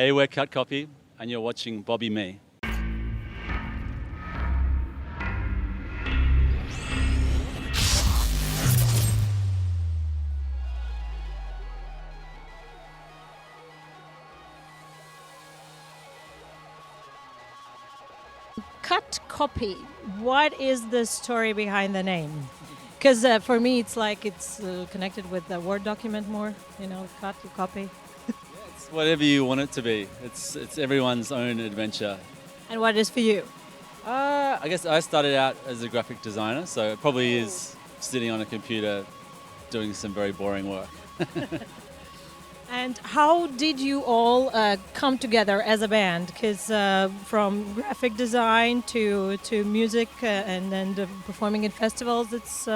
Hey, we're Cut Copy, and you're watching Bobby Me. Cut Copy. What is the story behind the name? Because for me, it's like it's connected with the Word document more. You know, cut, you copy. It's whatever you want it to be. It's everyone's own adventure. And what is for you? I guess I started out as a graphic designer, so it probably is sitting on a computer doing some very boring work. And how did you all come together as a band? Because from graphic design to music and then performing in festivals, it's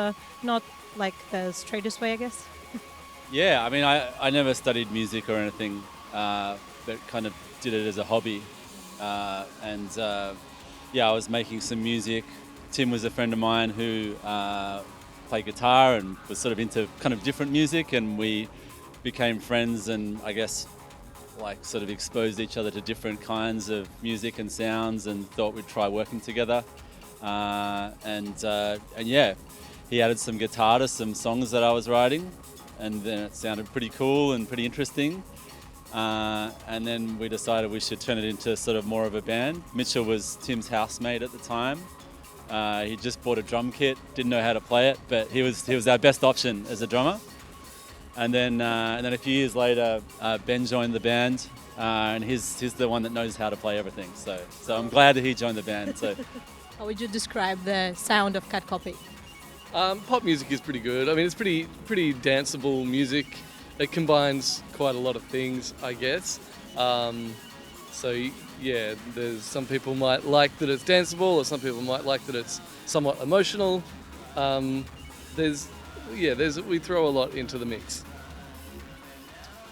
not like the straightest way, I guess. Yeah, I mean, I never studied music or anything, but kind of did it as a hobby. Yeah, I was making some music. Tim was a friend of mine who played guitar and was sort of into kind of different music, and we became friends and I guess like sort of exposed each other to different kinds of music and sounds and thought we'd try working together. And yeah, he added some guitar to some songs that I was writing, and then it sounded pretty cool and pretty interesting. And then we decided we should turn it into sort of more of a band. Mitchell was Tim's housemate at the time. He just bought a drum kit, didn't know how to play it, but he was our best option as a drummer. And then a few years later, Ben joined the band, and he's the one that knows how to play everything. So I'm glad that he joined the band. So, How would you describe the sound of Cut Copy? Pop music is pretty good. I mean, it's pretty danceable music. It combines quite a lot of things, I guess. So yeah, there's some people might like that it's danceable, or some people might like that it's somewhat emotional. We throw a lot into the mix.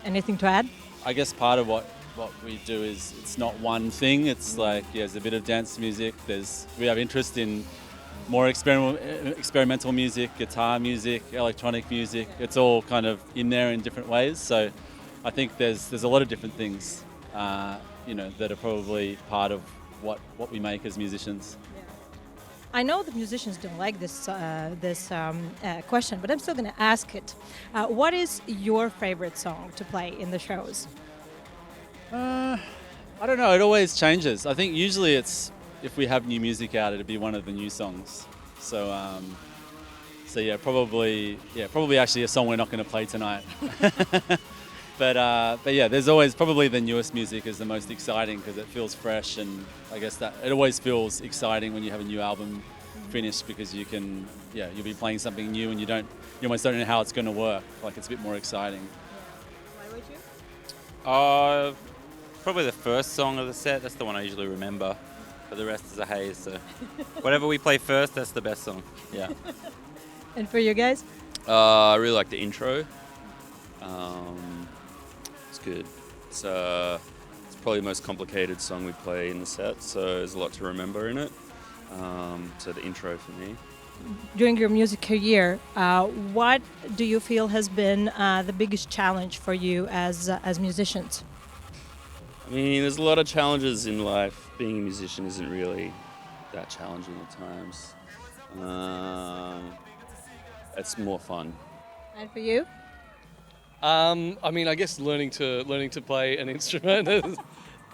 Anything to add? I guess part of what we do is it's not one thing. It's like there's a bit of dance music. We have interest in more experimental music, guitar music, electronic music. It's all kind of in there in different ways. So I think there's a lot of different things, that are probably part of what we make as musicians. I know the musicians don't like this question, but I'm still going to ask it. What is your favorite song to play in the shows? I don't know. It always changes. I think usually it's if we have new music out, it'd be one of the new songs. So yeah, probably actually a song we're not going to play tonight. But yeah, there's always probably the newest music is the most exciting because it feels fresh, and I guess that it always feels exciting when you have a new album finished because you'll be playing something new and you almost don't know how it's going to work. Like it's a bit more exciting. Why would you? Probably the first song of the set. That's the one I usually remember. But the rest is a haze. So whatever we play first, that's the best song. Yeah. And for you guys? I really like the intro. It's good. It's probably the most complicated song we play in the set, so there's a lot to remember in it. So the intro for me. During your music career, what do you feel has been the biggest challenge for you as musicians? I mean, there's a lot of challenges in life. Being a musician isn't really that challenging at times. It's more fun. And for you? I mean, I guess learning to play an instrument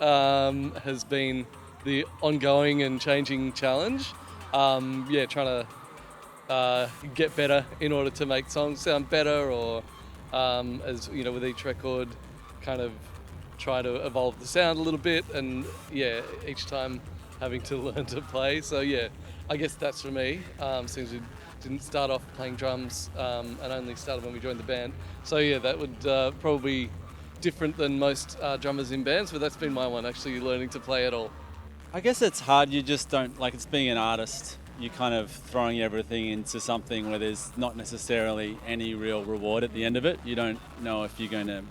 has been the ongoing and changing challenge. Trying to get better in order to make songs sound better, or as you know, with each record, kind of try to evolve the sound a little bit, and yeah, each time having to learn to play. So yeah, I guess that's for me. Since we didn't start off playing drums and only started when we joined the band. So yeah, that would probably be different than most drummers in bands, but that's been my one, actually learning to play at all. I guess it's hard. You just don't it's being an artist. You're kind of throwing everything into something where there's not necessarily any real reward at the end of it. You don't know if you're going to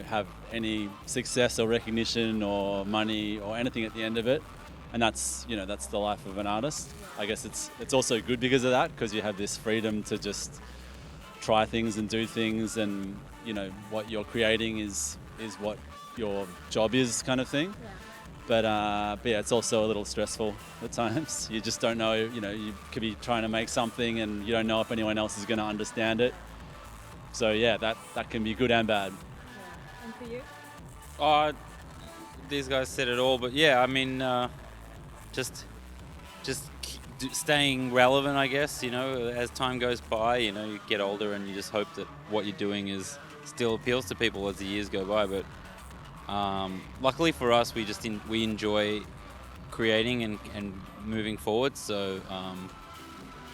have any success or recognition or money or anything at the end of it, and that's the life of an artist. I guess it's also good because of that, because you have this freedom to just try things and do things, and what you're creating is what your job is, kind of thing. But yeah, it's also a little stressful at times. You just don't know, you could be trying to make something and you don't know if anyone else is going to understand it. So yeah, that can be good and bad. Yeah. And for you? These guys said it all, but yeah, I mean, just staying relevant, I guess. As time goes by, you get older and you just hope that what you're doing still appeals to people as the years go by. But luckily for us, we enjoy creating and moving forward, so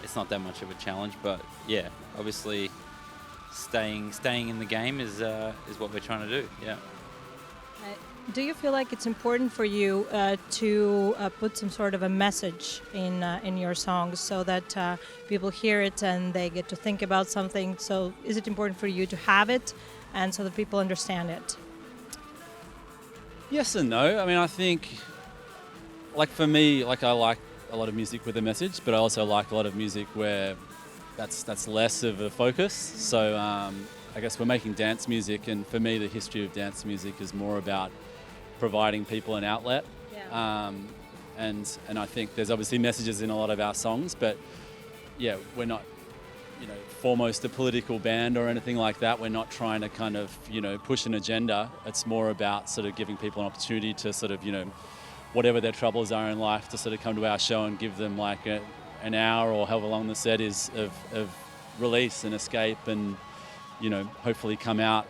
it's not that much of a challenge. But yeah, obviously, staying in the game is what we're trying to do. Yeah. Do you feel like it's important for you to put some sort of a message in your songs so that people hear it and they get to think about something? So is it important for you to have it and so that people understand it? Yes and no. I mean, I think, like for me, like I like a lot of music with a message, but I also like a lot of music where that's less of a focus. So I guess we're making dance music, and for me, the history of dance music is more about providing people an outlet. Yeah. And I think there's obviously messages in a lot of our songs, but yeah, we're not, foremost a political band or anything like that. We're not trying to kind of, push an agenda. It's more about sort of giving people an opportunity to sort of, whatever their troubles are in life, to sort of come to our show and give them like an hour or however long the set is of release and escape, and, hopefully come out,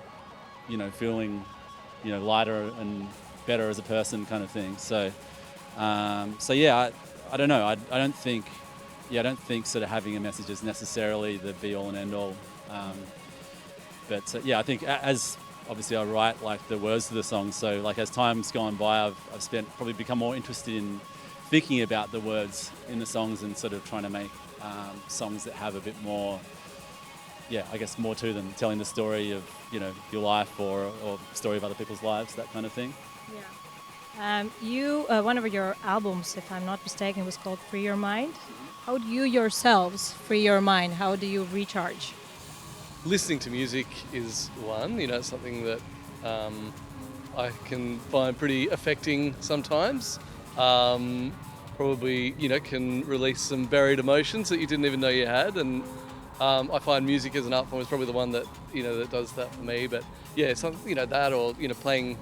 feeling, lighter and better as a person, kind of thing. So yeah, I don't know. I don't think sort of having a message is necessarily the be all and end all. But yeah, I think as obviously I write like the words to the song. So like as time's gone by, I've probably become more interested in thinking about the words in the songs and sort of trying to make songs that have a bit more, I guess more to them, telling the story of, your life or story of other people's lives, that kind of thing. Yeah. One of your albums, if I'm not mistaken, was called Free Your Mind. How do you yourselves free your mind? How do you recharge? Listening to music is one, something that I can find pretty affecting sometimes. Probably, can release some buried emotions that you didn't even know you had. And I find music as an art form is probably the one that, that does that for me. But yeah, something, that or, playing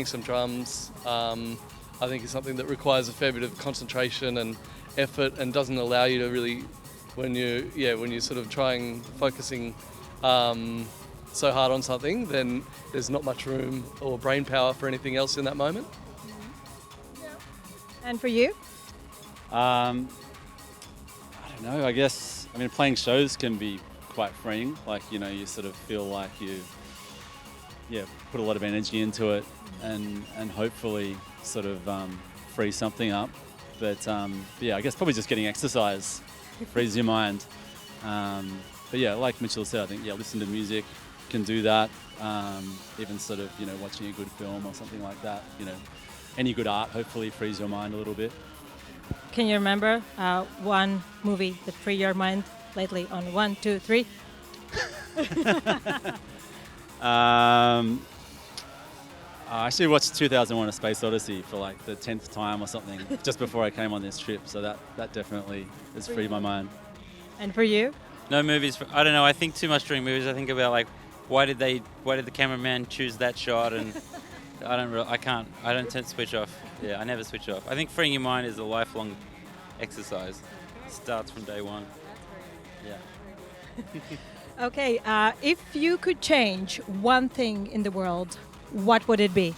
some drums, I think is something that requires a fair bit of concentration and effort and doesn't allow you to really, when you're sort of focusing so hard on something, then there's not much room or brain power for anything else in that moment. And for you? I don't know, I guess, playing shows can be quite freeing. Like, you sort of feel like you, put a lot of energy into it and hopefully sort of free something up. But yeah, I guess probably just getting exercise frees your mind. But yeah, like Mitchell said, I think, listen to music can do that. Even sort of, watching a good film or something like that, any good art hopefully frees your mind a little bit. Can you remember one movie that freed your mind lately on 1, 2, 3? I actually watched 2001: A Space Odyssey for like the 10th time or something just before I came on this trip. So that definitely has freed my mind. And for you? No movies. I don't know. I think too much during movies. I think about like, why did the cameraman choose that shot? And I don't tend to switch off. Yeah, I never switch off. I think freeing your mind is a lifelong exercise. Starts from day one. Yeah. Okay. If you could change one thing in the world, what would it be?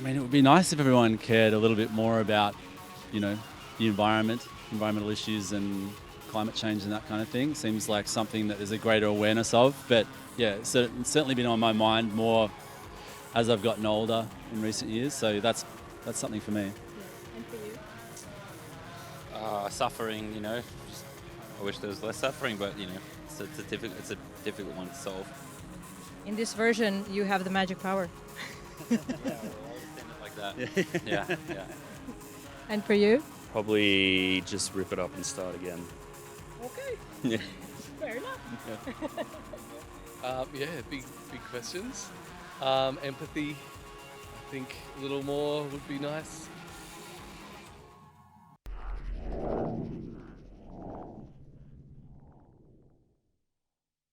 It would be nice if everyone cared a little bit more about, the environment, environmental issues and climate change and that kind of thing. Seems like something that there's a greater awareness of. But yeah, it's certainly been on my mind more as I've gotten older in recent years. So that's something for me. Yeah. And for you? Suffering, I wish there was less suffering, but it's a difficult one to solve. In this version, you have the magic power. Yeah, we'll always send it like that. Yeah. And for you? Probably just rip it up and start again. Okay. Yeah. Fair enough. Big questions. Empathy think a little more would be nice.